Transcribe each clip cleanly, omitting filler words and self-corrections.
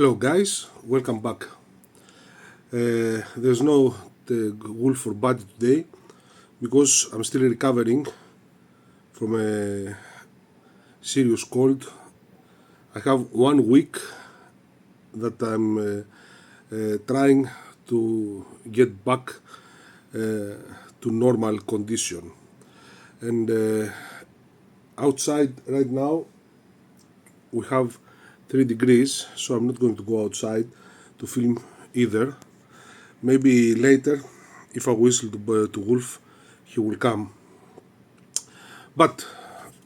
Hello guys, welcome back. There's no wolf or buddy today because I'm still recovering from a serious cold. I have 1 week that I'm trying to get back to normal condition. And outside right now we have 3 degrees, so I'm not going to go outside to film either. Maybe later, if I whistle to Wolf, he will come. But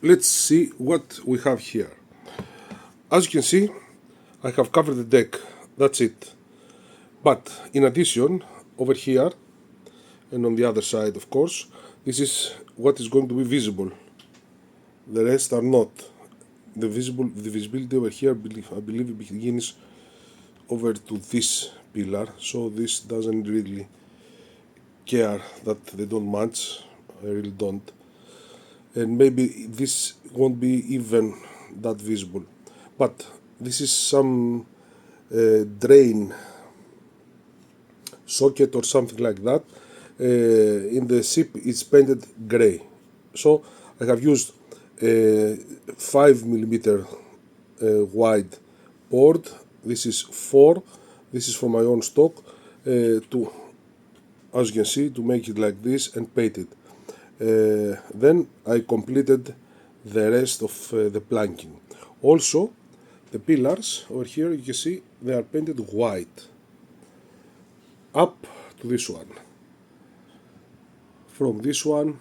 let's see what we have here. As you can see, I have covered the deck. That's it. But in addition, over here and on the other side, of course, this is what is going to be visible. The rest are not. The visibility over here, I believe it begins over to this pillar, so this doesn't really care that they don't match. I really don't. And maybe this won't be even that visible, but this is some drain socket or something like that. In the ship it's painted gray, so I have used 5mm wide board. This is 4. This is from my own stock, to, as you can see, to make it like this and paint it. Then I completed the rest of the planking. Also, the pillars over here, you can see they are painted white up to this one. From this one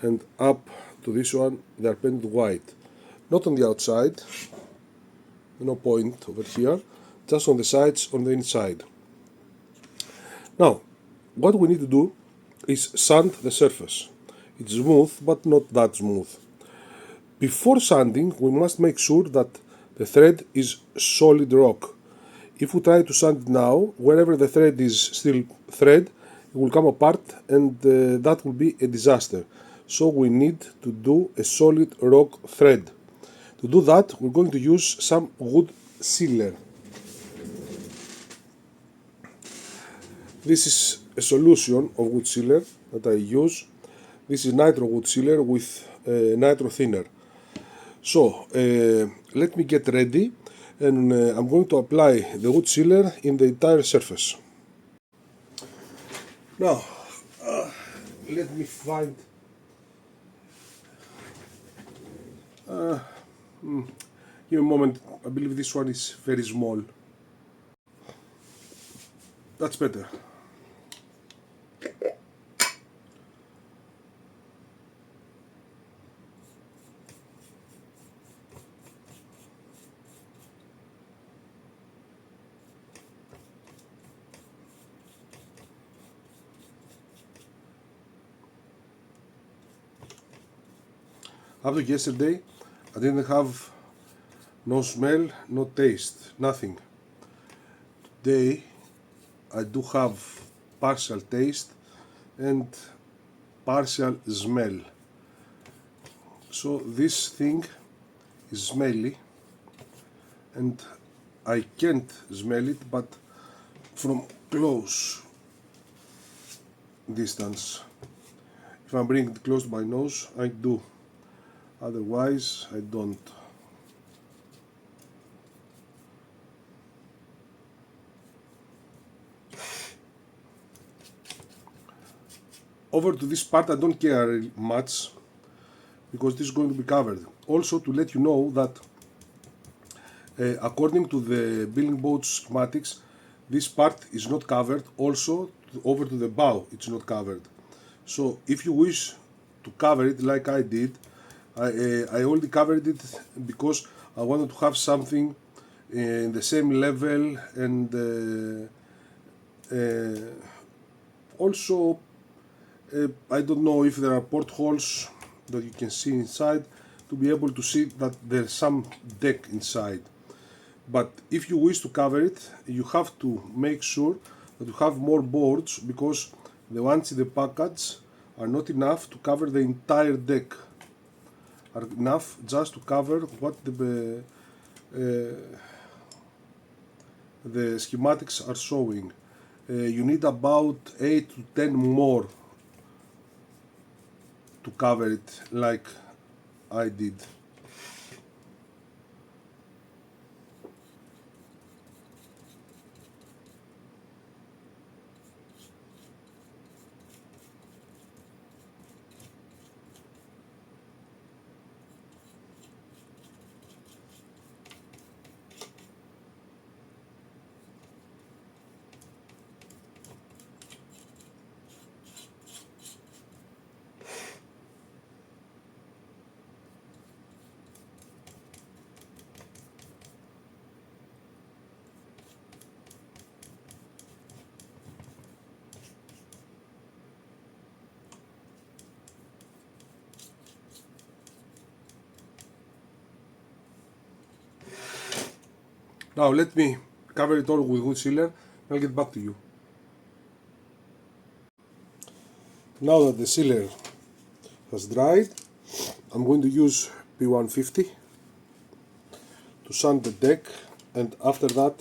and up to this one, they are painted white. Not on the outside, no point over here, just on the sides, on the inside. Now, what we need to do is sand the surface. It's smooth, but not that smooth. Before sanding, we must make sure that the thread is solid rock. If we try to sand it now, wherever the thread is still thread, it will come apart, and that will be a disaster. So we need to do a solid rock thread. To do that, we're going to use some wood sealer. This is a solution of wood sealer that I use. This is nitro wood sealer with nitro thinner. So let me get ready, and I'm going to apply the wood sealer in the entire surface. Now, let me find. Give me a moment. I believe this one is very small. That's better. After yesterday, I didn't have no smell, no taste, nothing. Today, I do have partial taste and partial smell. So this thing is smelly, and I can't smell it, but from close distance. If I bring it close to my nose, I do. Otherwise, I don't. Over to this part, I don't care much because this is going to be covered. Also, to let you know that according to the building boat schematics, this part is not covered. Also, over to the bow, it's not covered. So, if you wish to cover it like I did, I only covered it because I wanted to have something in the same level, and also I don't know if there are portholes that you can see inside to be able to see that there's some deck inside. But if you wish to cover it, you have to make sure that you have more boards, because the ones in the package are not enough to cover the entire deck. Are enough just to cover what the the schematics are showing. You need about 8 to 10 more to cover it like I did. Now let me cover it all with wood sealer and I'll get back to you. Now that the sealer has dried, I'm going to use P150 to sand the deck, and after that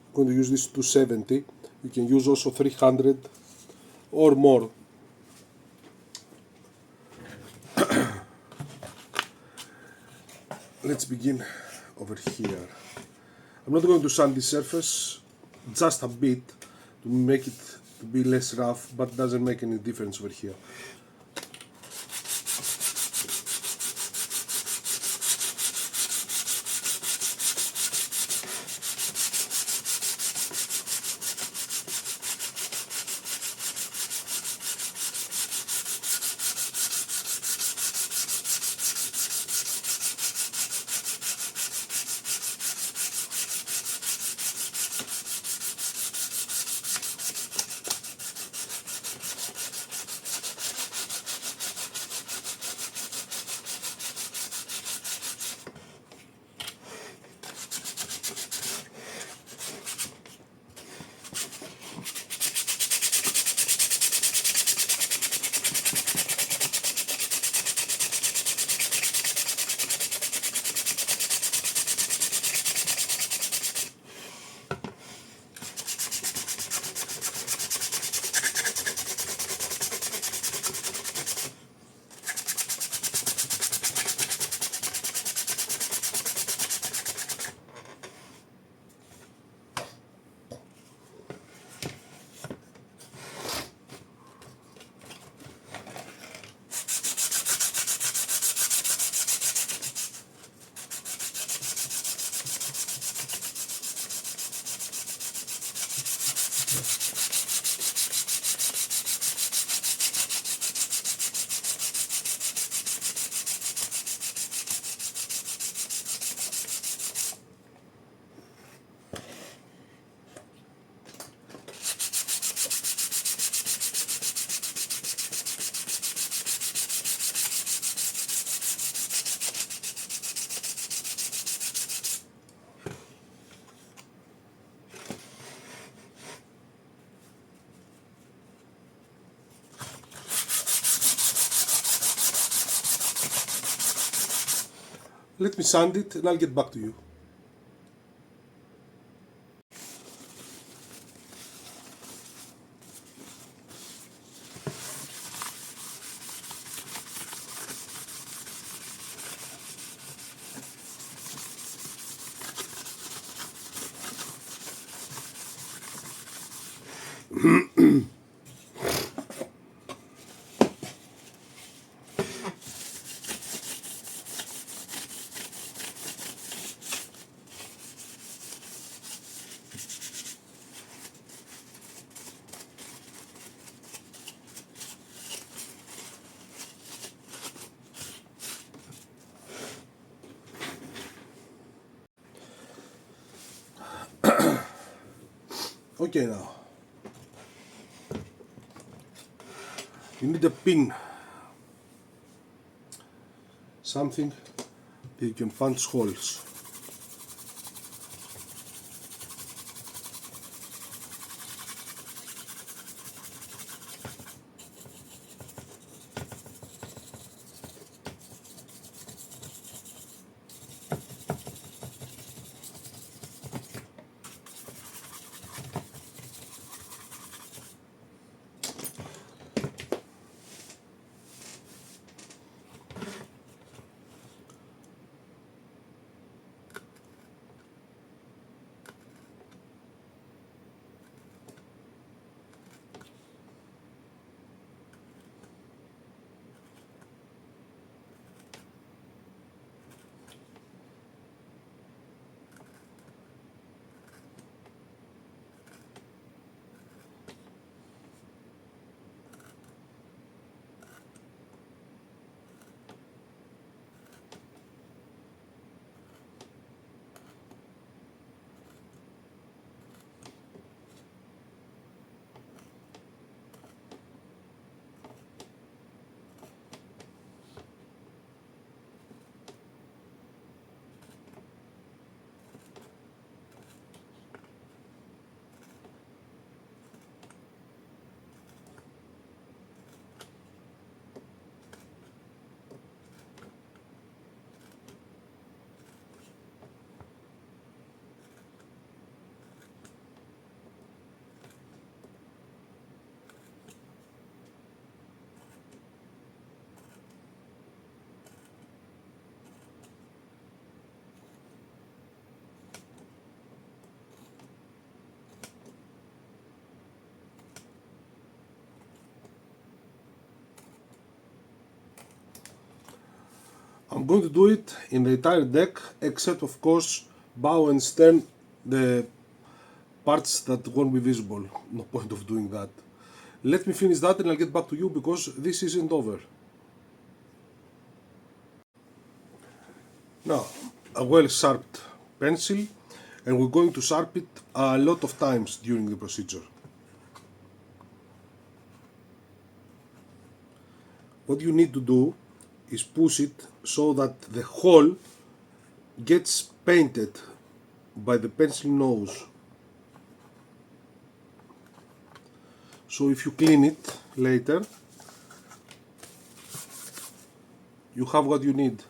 I'm going to use this 270. You can use also 300 or more. Let's begin over here. I'm not going to sand the surface, just a bit to make it to be less rough, but it doesn't make any difference over here. Let me sand it and I'll get back to you. Okay, now you need a pin, something that you can punch holes. I'm going to do it in the entire deck, except of course bow and stern, the parts that won't be visible. No point of doing that. Let me finish that and I'll get back to you because this isn't over. Now, a well sharpened pencil, and we're going to sharpen it a lot of times during the procedure. What you need to do is push it so that the hole gets painted by the pencil nose. So if you clean it later, you have what you need.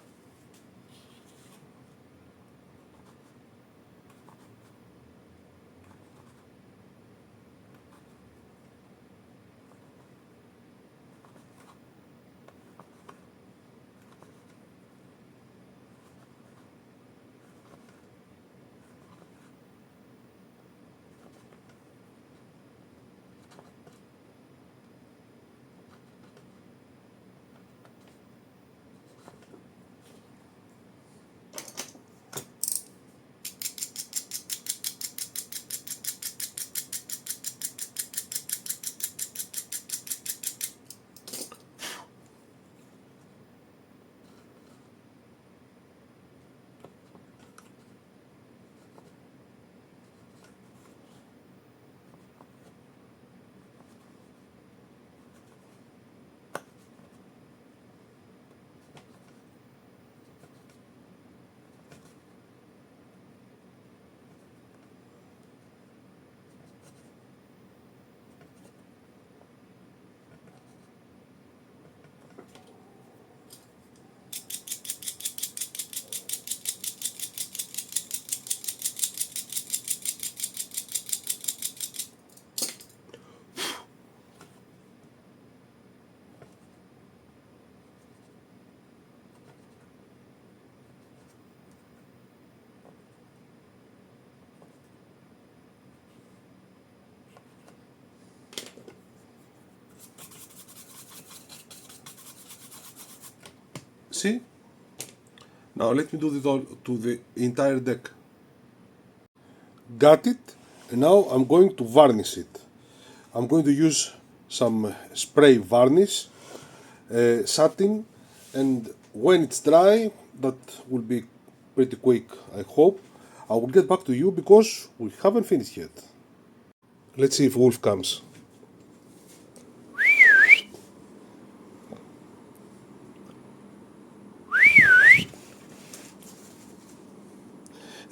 See? Now let me do this all to the entire deck. Got it, and now I'm going to varnish it. I'm going to use some spray varnish, satin, and when it's dry, that will be pretty quick, I hope. I will get back to you because we haven't finished yet. Let's see if Wolf comes.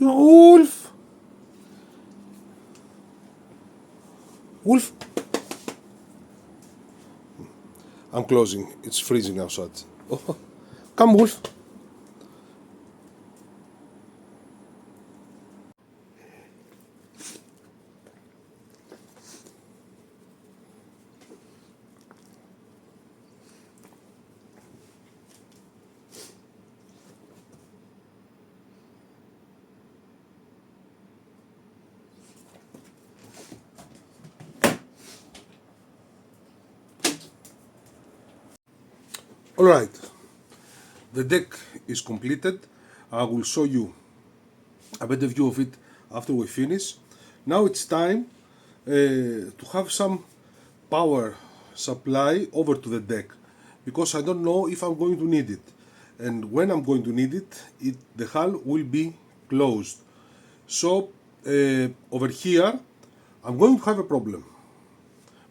Wolf! Wolf! I'm closing. It's freezing outside. Oh, come, Wolf. Alright, the deck is completed. I will show you a better view of it after we finish. Now it's time to have some power supply over to the deck because I don't know if I'm going to need it, and when I'm going to need it, the hull will be closed. So over here I'm going to have a problem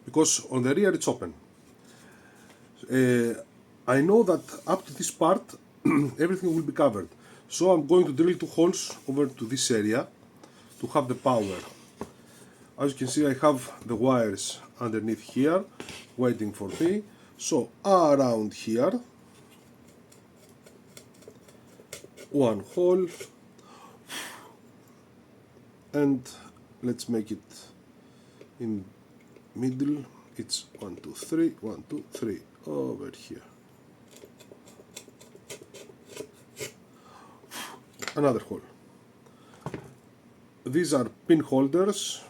because on the rear it's open. I know that up to this part everything will be covered, so I'm going to drill 2 holes over to this area to have the power. As you can see, I have the wires underneath here waiting for me. So around here 1 hole, and let's make it in middle. It's 1 2 3 1 2 3 over here. Another hole. These are pin holders.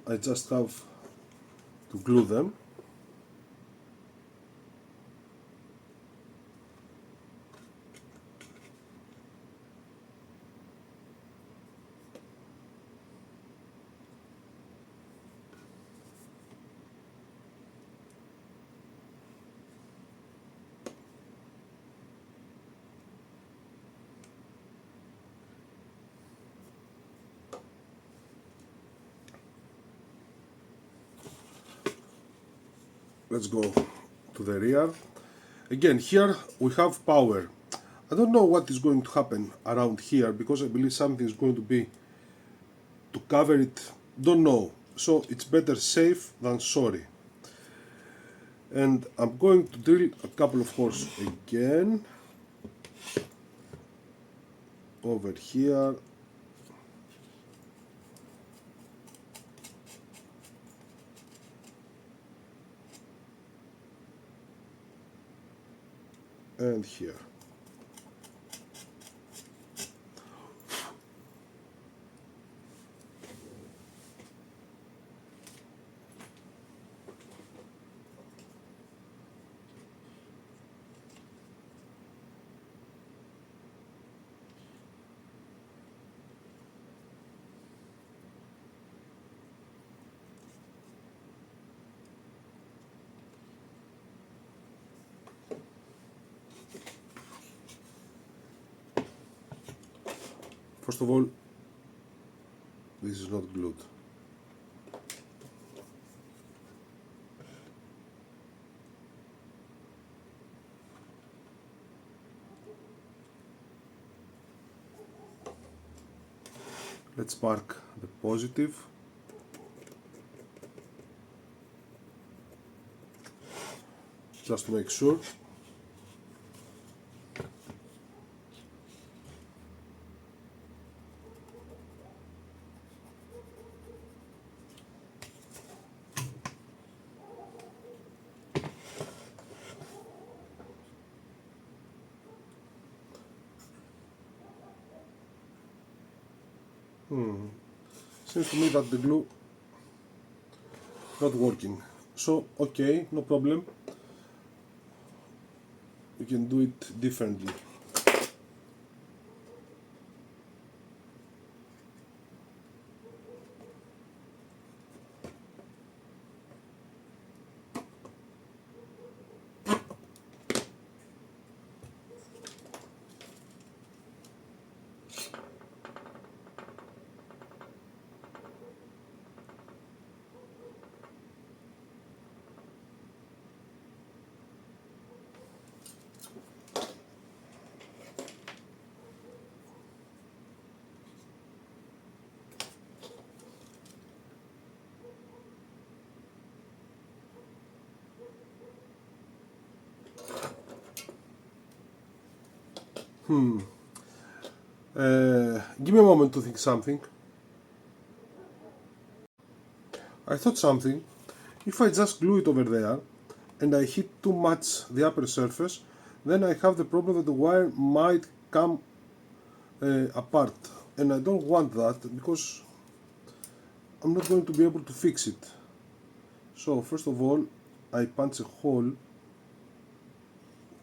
I just have to glue them. Let's go to the rear. Again, here we have power. I don't know what is going to happen around here because I believe something is going to be to cover it. Don't know. So it's better safe than sorry. And I'm going to drill a couple of holes again. Over here. And here. First of all, this is not glued. Let's mark the positive. Just to make sure. Seems to me that the glue not working. So okay, no problem. We can do it differently. Give me a moment to think something. I thought something. If I just glue it over there and I hit too much the upper surface, then I have the problem that the wire might come apart, and I don't want that because I'm not going to be able to fix it. So first of all, I punch a hole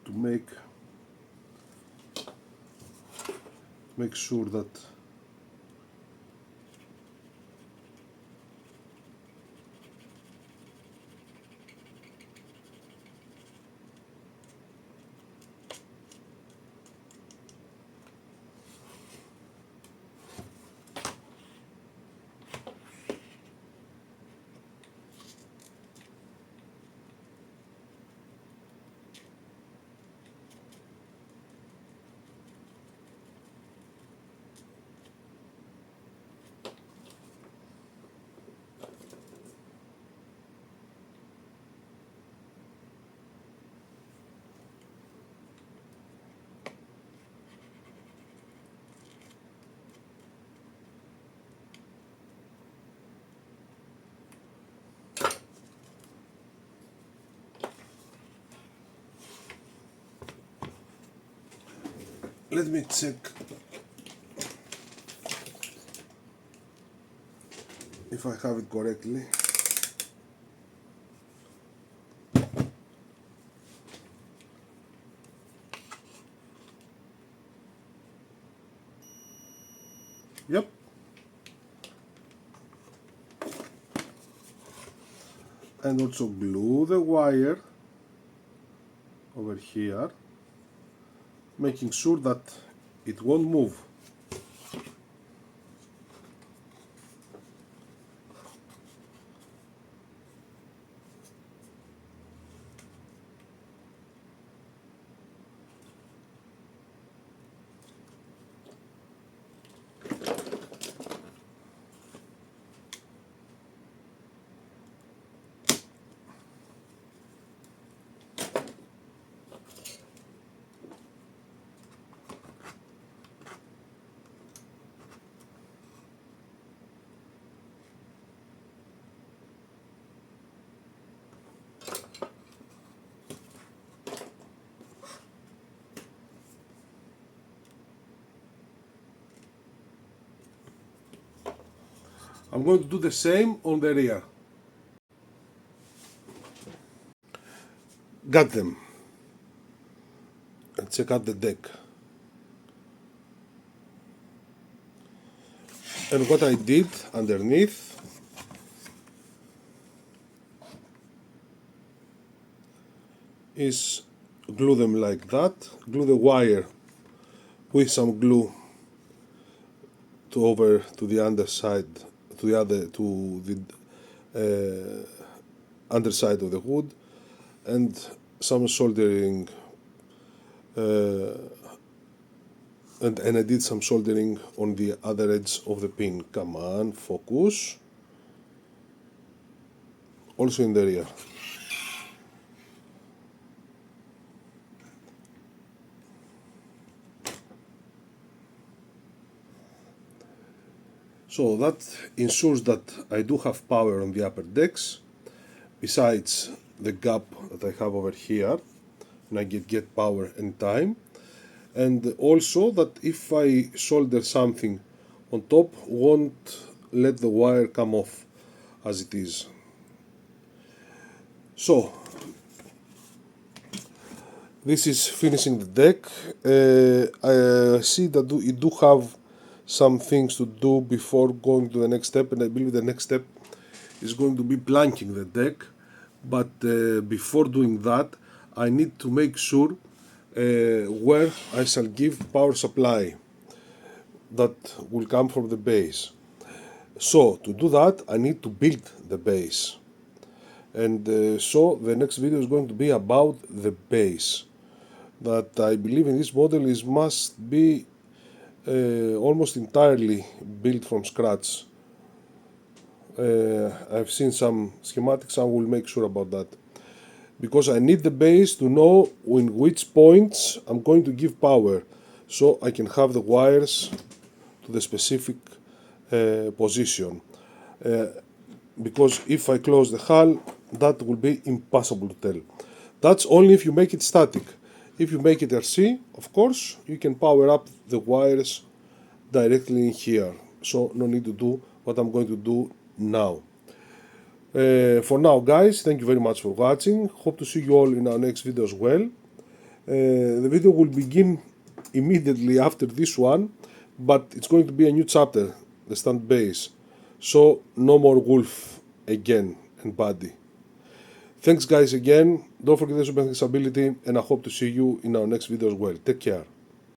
to make sure that let me check if I have it correctly. Yep. And also glue the wire over here, making sure that it won't move. I'm going to do the same on the rear. Got them. And check out the deck. And what I did underneath is glue them like that. Glue the wire with some glue over to the underside, to the underside of the hood, and some soldering, and I did some soldering on the other edge of the pin. Come on, focus. Also in the rear. So that ensures that I do have power on the upper decks, besides the gap that I have over here, and I get power anytime. And also that if I solder something on top, won't let the wire come off as it is. So this is finishing the deck. I see that it do have some things to do before going to the next step, and I believe the next step is going to be planking the deck. But before doing that, I need to make sure where I shall give power supply that will come from the base. So to do that, I need to build the base, and so the next video is going to be about the base, that I believe in this model must be almost entirely built from scratch. I've seen some schematics. I will make sure about that, because I need the base to know in which points I'm going to give power, so I can have the wires to the specific position. Because if I close the hull, that will be impossible to tell. That's only if you make it static. If you make it RC, of course, you can power up the wires directly in here. So no need to do what I'm going to do now. For now, guys, thank you very much for watching. Hope to see you all in our next video as well. The video will begin immediately after this one, but it's going to be a new chapter, the stand base. So no more wolf again and buddy. Thanks guys again. Don't forget the super ability, and I hope to see you in our next video as well. Take care.